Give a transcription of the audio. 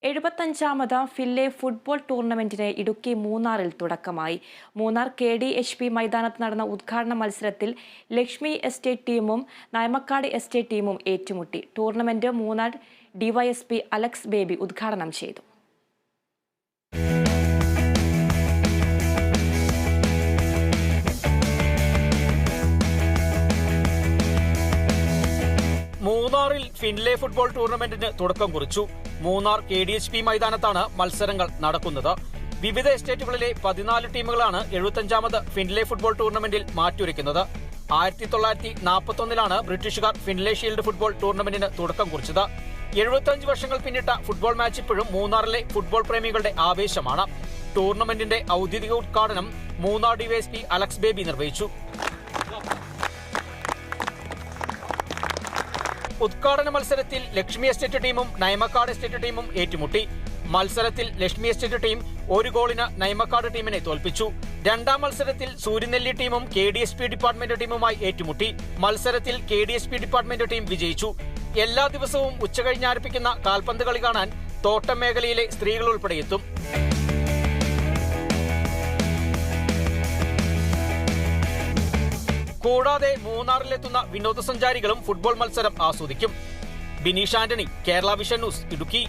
75ാമത് fillet football ടൂർണമെന്റിന് Idukki മൂന്നാറിൽ തുടക്കമായി. Munnar KDHP മൈതാനത്ത് നടന്ന ഉദ്ഘാടന മത്സരത്തിൽ ലക്ഷ്മി എസ്റ്റേറ്റ് ടീമും നയമക്കാട് എസ്റ്റേറ്റ് ടീമും ഏറ്റുമുട്ടി. Tournament Munnar DYSP Alex baby ഉദ്ഘാടനം ചെയ്തു. മൂന്നാറിൽ ഫിൻലെ ഫുട്ബോൾ ടൂർണമെന്റിന് തുടക്കം കുറിച്ചു. മൂന്നാർ KDHP മൈതാനത്താണ് മത്സരങ്ങൾ നടക്കുന്നത്. വിവിധ എസ്റ്റേറ്റുകളിലെ 14 ടീമുകളാണ് 75ാമത് ഫിൻലെ ഫുട്ബോൾ ടൂർണമെന്റിൽ മാറ്റുരയ്ക്കുന്നത്. 1941 ബ്രിട്ടീഷുകാർ ഫിൻലെ ഷീൽഡ് ഫുട്ബോൾ ടൂർണമെന്റിന് തുടക്കം കുറിച്ചത്. 75 വർഷങ്ങൾ പിന്നിട്ട ഫുട്ബോൾ മാച്ച് ഇപ്പോഴും മൂന്നാറിലെ ഫുട്ബോൾ പ്രേമികളുടെ ആവേശമാണ്. ടൂർണമെന്റിന്റെ ഔദ്യോഗിക ഉദ്ഘാടനം മൂന്നാർ DYSP അലക്സ് ബേബി നിർവഹിച്ചു. ഉദ്ഘാടന മത്സരത്തിൽ ലക്ഷ്മി എസ്റ്റേറ്റ് ടീമും നയമക്കാട് എസ്റ്റേറ്റ് ടീമും ഏറ്റുമുട്ടി. മത്സരത്തിൽ ലക്ഷ്മി എസ്റ്റേറ്റ് ടീം 1 ഗോളിന് നയമക്കാട് ടീമിനെ തോൽപ്പിച്ചു. രണ്ടാം മത്സരത്തിൽ സൂര്യനെല്ലി ടീമും KDHP ഡിപ്പാർട്ട്മെന്റ് ടീമുമായി ഏറ്റുമുട്ടി. മത്സരത്തിൽ KDHP ഡിപ്പാർട്ട്മെന്റ് ടീം വിജയിച്ചു. എല്ലാ ദിവസവും ഉച്ചകഴിഞ്ഞ് ആരംഭിക്കുന്ന കാൽപന്ത് കളി കാണാൻ തോട്ടം മേഖലയിലെ സ്ത്രീകൾ ഉൾപ്പെടെ എത്തും. കൂടാതെ മൂന്നാറിലെത്തുന്ന വിനോദസഞ്ചാരികളും ഫുട്ബോൾ മത്സരം ആസ്വദിക്കും. Bineesh Antony, Kerala vision news, Idukki.